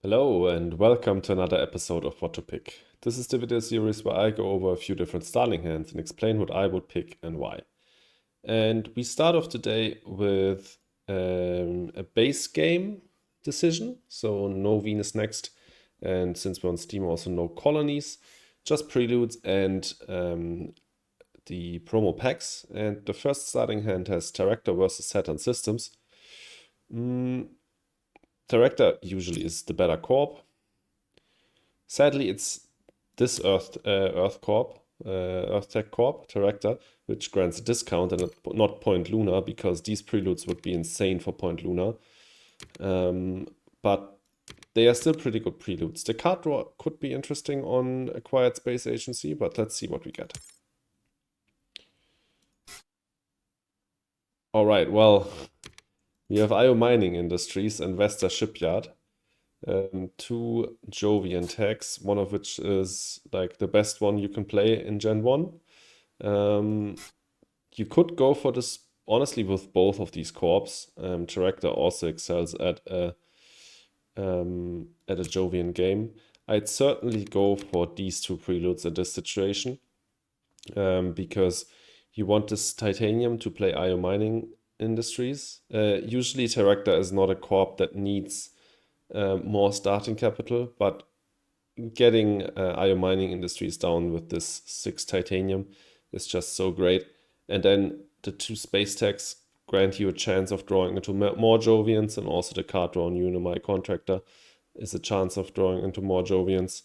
Hello and welcome to another episode of What to Pick. This is the video series where I go over a few different starting hands and explain what I would pick and why. And we start off today with a base game decision, so no Venus next, and since we're on Steam also no colonies, just preludes and the promo packs. And the first starting hand has Teractor versus Saturn systems. Teractor usually is the better corp. Sadly, it's this Earth Corp, Earth Tech Corp, Teractor, which grants a discount and not Point Luna, because these preludes would be insane for Point Luna. But they are still pretty good preludes. The card draw could be interesting on Acquired Space Agency, but let's see what we get. All right, well, we have IO Mining Industries and Vesta Shipyard. Two Jovian tags, one of which is like the best one you can play in Gen 1. You could go for this, honestly, with both of these corps. Teractor also excels at a Jovian game. I'd certainly go for these two preludes in this situation, because you want this titanium to play IO Mining Industries. Usually Teractor is not a corp that needs more starting capital, but getting IO Mining Industries down with this 6 titanium is just so great. And then the 2 space tags grant you a chance of drawing into more Jovians, and also the card draw on Unimai Contractor is a chance of drawing into more Jovians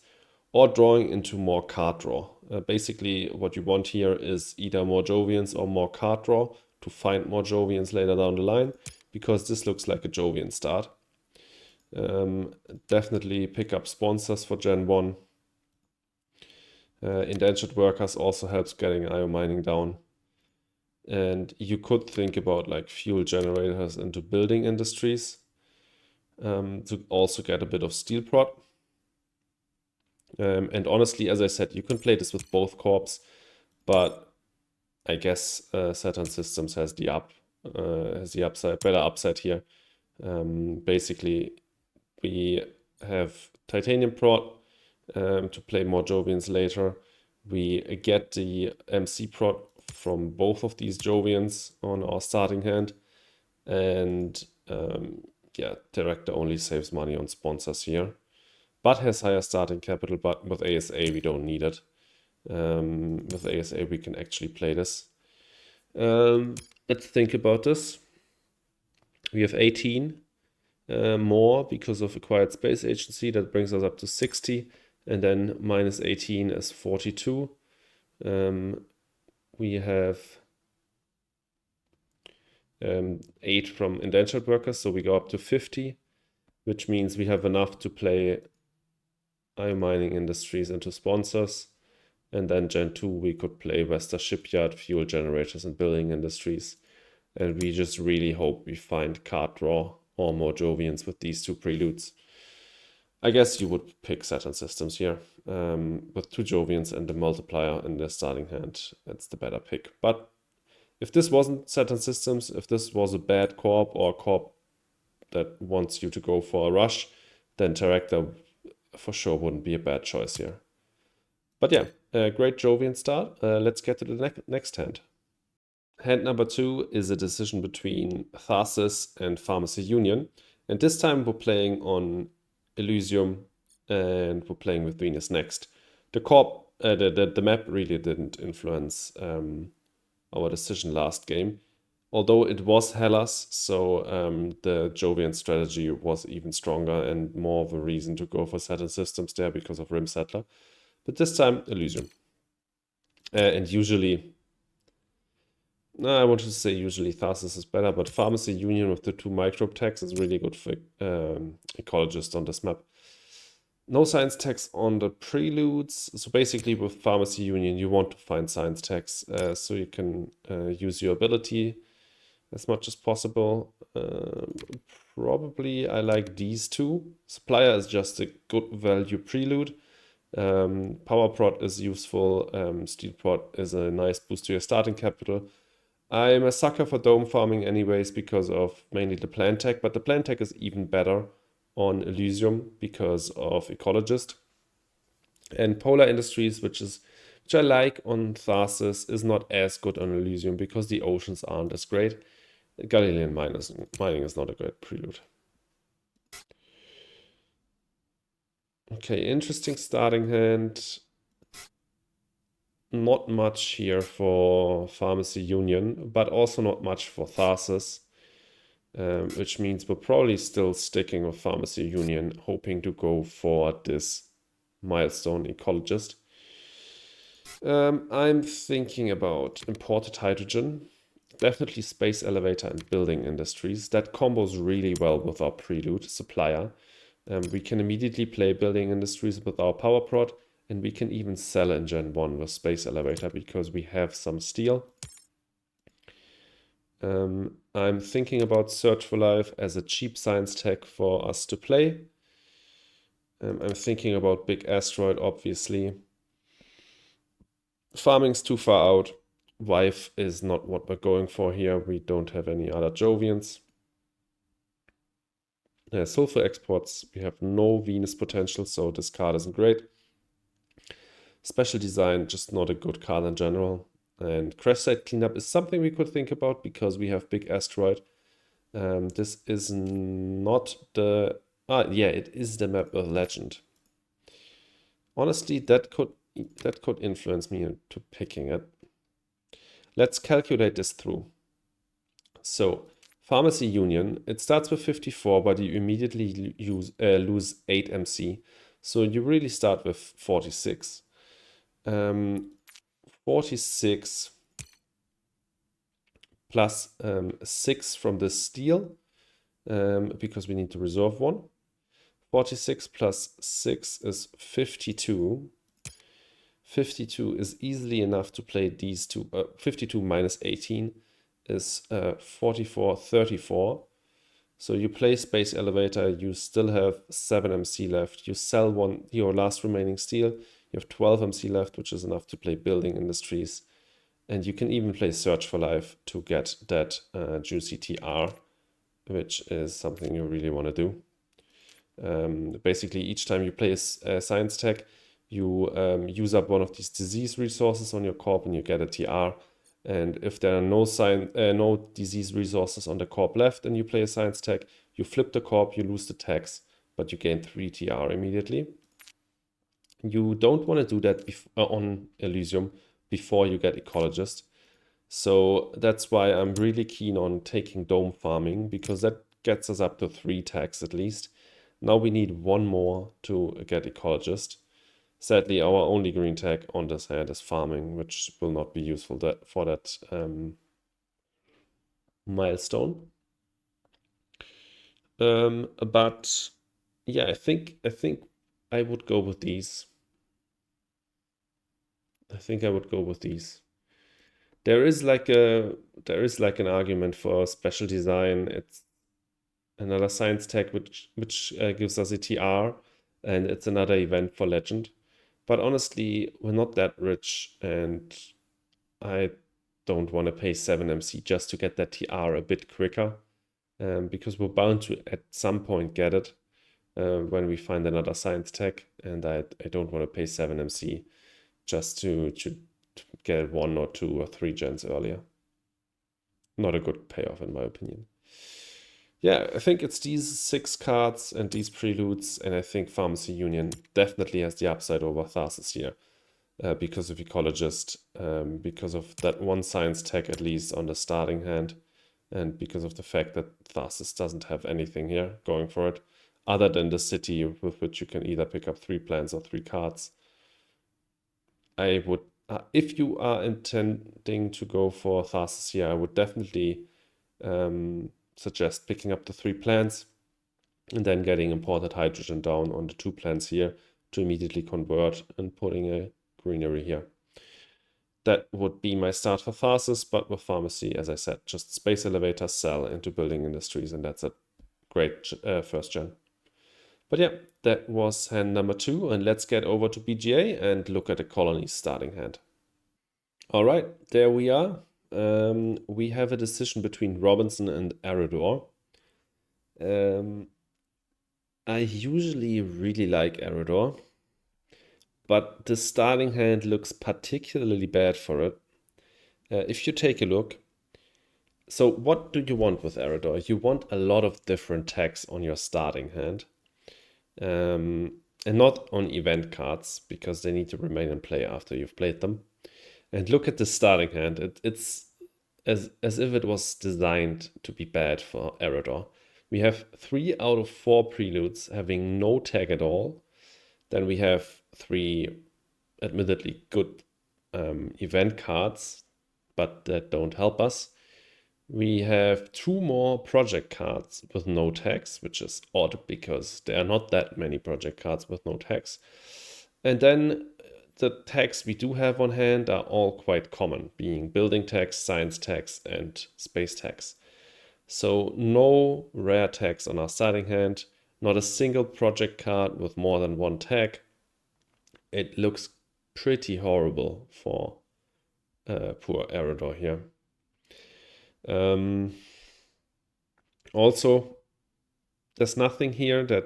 or drawing into more card draw. Basically, what you want here is either more Jovians or more card draw to find more Jovians later down the line, because this looks like a Jovian start. Definitely pick up sponsors for Gen 1. Indentured workers also helps getting IO mining down. And you could think about like fuel generators into building industries to also get a bit of steel prod. And honestly, as I said, you can play this with both corps, but I guess Saturn Systems has the upside, better upside here. Basically, we have titanium prod to play more Jovians later. We get the MC prod from both of these Jovians on our starting hand. And yeah, Teractor only saves money on sponsors here, but has higher starting capital. But with ASA, we don't need it. With ASA, we can actually play this. Let's think about this. We have 18 more because of Acquired Space Agency. That brings us up to 60. And then minus 18 is 42. We have 8 from indentured workers, so we go up to 50, which means we have enough to play IO Mining Industries into sponsors. And then Gen 2, we could play Vesta Shipyard, fuel generators, and building industries. And we just really hope we find card draw or more Jovians with these two preludes. I guess you would pick Saturn Systems here. With 2 Jovians and the multiplier in the starting hand, that's the better pick. But if this wasn't Saturn Systems, if this was a bad corp or a corp that wants you to go for a rush, then Teractor for sure wouldn't be a bad choice here. But yeah, a great Jovian start. Let's get to the next hand. Hand number 2 is a decision between Tharsis and Pharmacy Union. And this time we're playing on Elysium and we're playing with Venus next. The map really didn't influence our decision last game, although it was Hellas, so the Jovian strategy was even stronger and more of a reason to go for Saturn Systems there because of Rim Settler. But this time, Elysium. And usually, I wanted to say usually Tharsis is better, but Pharmacy Union with the 2 microbe tags is really good for ecologists on this map. No science tags on the preludes. So basically with Pharmacy Union, you want to find science tags so you can use your ability as much as possible. Probably I like these 2. Supplier is just a good value prelude. Power prod is useful. Steel prod is a nice boost to your starting capital. I'm a sucker for dome farming anyways because of mainly the plant tech, but the plant tech is even better on Elysium because of Ecologist. And Polar Industries, which I like on Tharsis, is not as good on Elysium because the oceans aren't as great. Galilean mining is not a great prelude. Okay, interesting starting hand. Not much here for Pharmacy Union, but also not much for Tharsis, which means we're probably still sticking with Pharmacy Union, hoping to go for this milestone Ecologist. I'm thinking about imported hydrogen, definitely space elevator and building industries. That combos really well with our prelude supplier. We can immediately play building industries with our power prod, and we can even sell in Gen 1 with space elevator because we have some steel. I'm thinking about Search for Life as a cheap science tech for us to play. I'm thinking about Big Asteroid, obviously. Farming's too far out. Wife is not what we're going for here. We don't have any other Jovians. Sulfur exports, we have no Venus potential, so this card isn't great. Special design, just not a good card in general. And crash site cleanup is something we could think about because we have Big Asteroid. This is not the... yeah, it is the map of Legend. Honestly, that could influence me into picking it. Let's calculate this through. So, Pharmacy Union, it starts with 54, but you immediately lose 8 MC. So you really start with 46. 46 plus 6 from the steel, because we need to reserve one. 46 plus 6 is 52. 52 is easily enough to play these two. 52 minus 18 is 44, 34. So you play Space Elevator, you still have 7 MC left. You sell your last remaining steel, you have 12 MC left, which is enough to play Building Industries. And you can even play Search for Life to get that juicy TR, which is something you really want to do. Basically, each time you play a science tech, you use up one of these disease resources on your corp and you get a TR. And if there are no disease resources on the corp left and you play a science tech, you flip the corp, you lose the tax, but you gain 3 TR immediately. You don't want to do that on Elysium before you get Ecologist. So that's why I'm really keen on taking Dome Farming, because that gets us up to 3 tax at least. Now we need one more to get Ecologist. Sadly, our only green tag on this hand is Farming, which will not be useful for that milestone. But yeah, I think I would go with these. There is like an argument for special design. It's another science tech which gives us a TR, and it's another event for Legend. But honestly, we're not that rich, and I don't want to pay 7 MC just to get that TR a bit quicker, because we're bound to at some point get it when we find another science tech, and I don't want to pay 7 MC just to get it 1 or 2 or 3 gens earlier. Not a good payoff in my opinion. Yeah, I think it's these 6 cards and these preludes, and I think Pharmacy Union definitely has the upside over Tharsis here. Because of Ecologist, because of that one science tech at least on the starting hand, and because of the fact that Tharsis doesn't have anything here going for it, other than the city with which you can either pick up 3 plans or 3 cards. I would, if you are intending to go for Tharsis here, I would definitely suggest picking up the 3 plans and then getting imported hydrogen down on the 2 plans here to immediately convert and putting a greenery here. That would be my start for Tharsis, but with Pharmacy, as I said, just Space Elevator, sell into Building Industries, and that's a great first gen. But yeah, that was hand number 2, and let's get over to BGA and look at the Colonies starting hand. All right, there we are. We have a decision between Robinson and Aridor. I usually really like Aridor, but the starting hand looks particularly bad for it. If you take a look, so what do you want with Aridor? You want a lot of different tags on your starting hand. And not on event cards, because they need to remain in play after you've played them. And look at the starting hand. It's as if it was designed to be bad for Aridor. We have 3 out of 4 preludes having no tag at all. Then we have 3 admittedly good event cards, but that don't help us. We have 2 more project cards with no tags, which is odd because there are not that many project cards with no tags. And then the tags we do have on hand are all quite common, being building tags, science tags, and space tags. So no rare tags on our starting hand, not a single project card with more than 1 tag. It looks pretty horrible for poor Aridor here. Also, there's nothing here that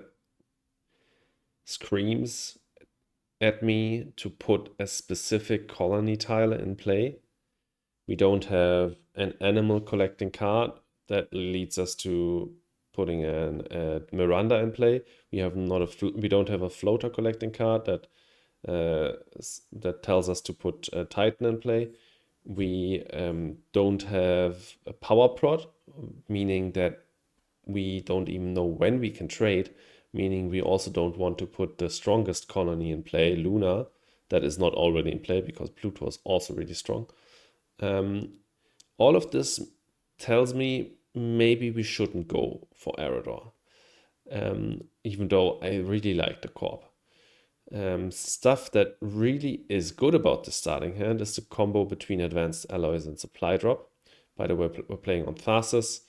screams at me to put a specific colony tile in play. We don't have an animal collecting card that leads us to putting a Miranda in play. We don't have a floater collecting card that tells us to put a Titan in play. We don't have a power prod, meaning that we don't even know when we can trade, meaning we also don't want to put the strongest colony in play, Luna, that is not already in play because Pluto is also really strong. All of this tells me maybe we shouldn't go for Aridor, even though I really like the Corp. Stuff that really is good about the starting hand is the combo between advanced alloys and supply drop. By the way, we're playing on Tharsis,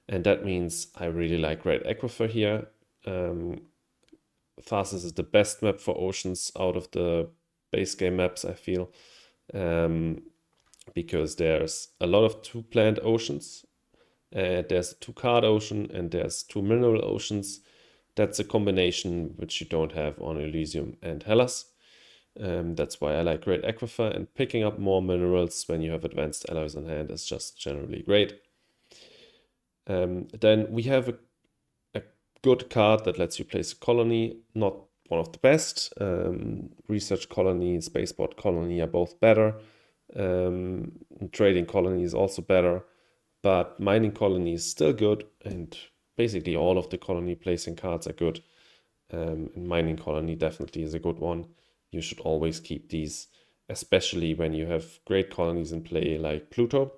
and that means I really like Great Aquifer here. Tharsis is the best map for oceans out of the base game maps, I feel, because there's a lot of 2 planned oceans. There's a 2 card ocean and there's 2 mineral oceans. That's a combination which you don't have on Elysium and Hellas. That's why I like Great Aquifer, and picking up more minerals when you have advanced alloys on hand is just generally great. Then we have a good card that lets you place a colony, not one of the best. Research colony, spaceport colony are both better. Trading colony is also better, but mining colony is still good, and basically all of the colony placing cards are good. And mining colony definitely is a good one. You should always keep these, especially when you have great colonies in play like Pluto.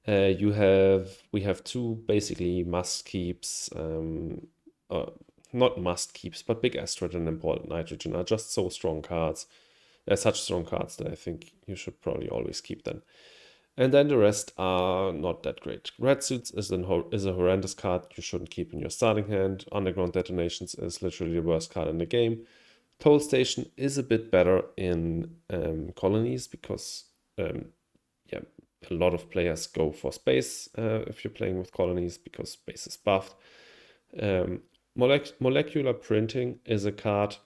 We have 2 basically must keeps, not must keeps, but big asteroid and important nitrogen are just so strong cards. They're such strong cards that I think you should probably always keep them. And then the rest are not that great. Red Suits is a horrendous card you shouldn't keep in your starting hand. Underground Detonations is literally the worst card in the game. Toll Station is a bit better in colonies because a lot of players go for space if you're playing with colonies because space is buffed. Molecular Printing is a card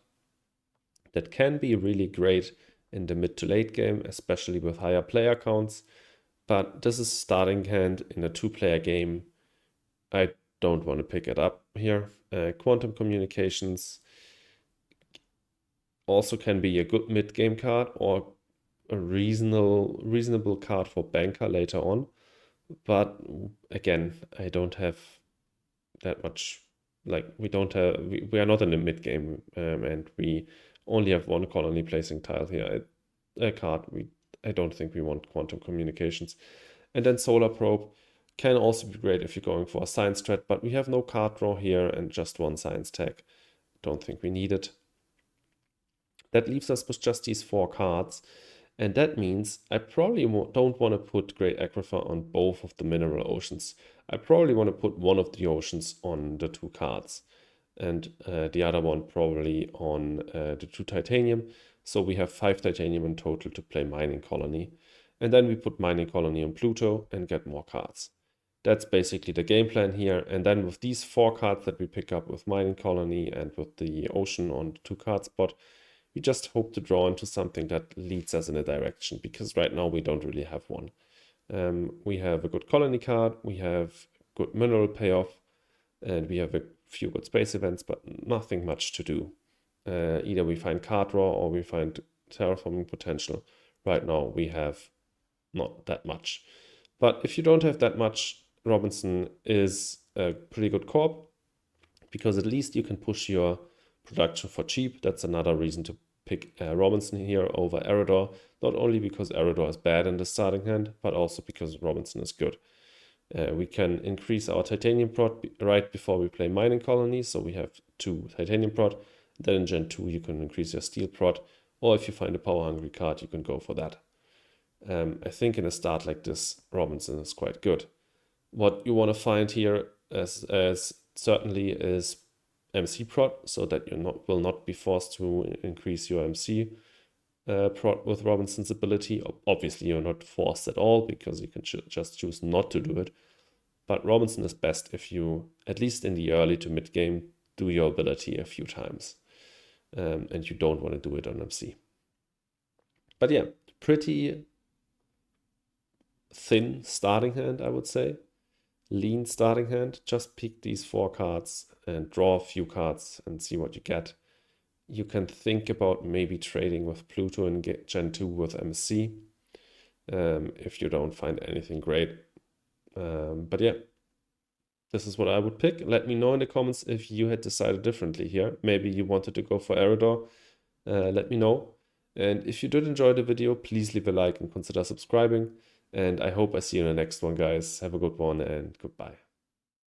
that can be really great in the mid to late game, especially with higher player counts. But this is starting hand in a 2-player game. I don't want to pick it up here. Quantum Communications also can be a good mid-game card or a reasonable card for banker later on. But again, I don't have that much, like we are not in the mid-game, and we only have 1 colony placing tile here. I don't think we want Quantum Communications. And then Solar Probe can also be great if you're going for a science strat, but we have no card draw here and just 1 science tag. Don't think we need it. That leaves us with just these 4 cards. And that means I probably don't want to put Great Aquifer on both of the mineral oceans. I probably want to put one of the oceans on the 2 cards and the other one probably on the 2 titanium. So we have 5 titanium in total to play Mining Colony. And then we put Mining Colony on Pluto and get more cards. That's basically the game plan here. And then with these 4 cards that we pick up with Mining Colony and with the Ocean on the 2 card spot, we just hope to draw into something that leads us in a direction, because right now we don't really have one. We have a good colony card, we have good mineral payoff, and we have a few good space events, but nothing much to do. Either we find card draw or we find terraforming potential. Right now we have not that much. But if you don't have that much, Robinson is a pretty good corp, because at least you can push your production for cheap. That's another reason to pick Robinson here over Aridor, not only because Aridor is bad in the starting hand, but also because Robinson is good. We can increase our titanium prod right before we play Mining Colony, so we have 2 titanium prod. Then in Gen 2 you can increase your steel prod, or if you find a power hungry card, you can go for that. I think in a start like this, Robinson is quite good. What you want to find here as certainly is MC prod, so that you will not be forced to increase your MC prod with Robinson's ability. Obviously, you're not forced at all, because you can just choose not to do it. But Robinson is best if you, at least in the early to mid game, do your ability a few times. And you don't want to do it on MC. But yeah, pretty thin starting hand, I would say. Lean starting hand. Just pick these 4 cards and draw a few cards and see what you get. You can think about maybe trading with Pluto and get Gen 2 with MC if you don't find anything great. But yeah, this is what I would pick. Let me know in the comments if you had decided differently here. Maybe you wanted to go for Aridor. Let me know. And if you did enjoy the video, please leave a like and consider subscribing. And I hope I see you in the next one, guys. Have a good one and goodbye.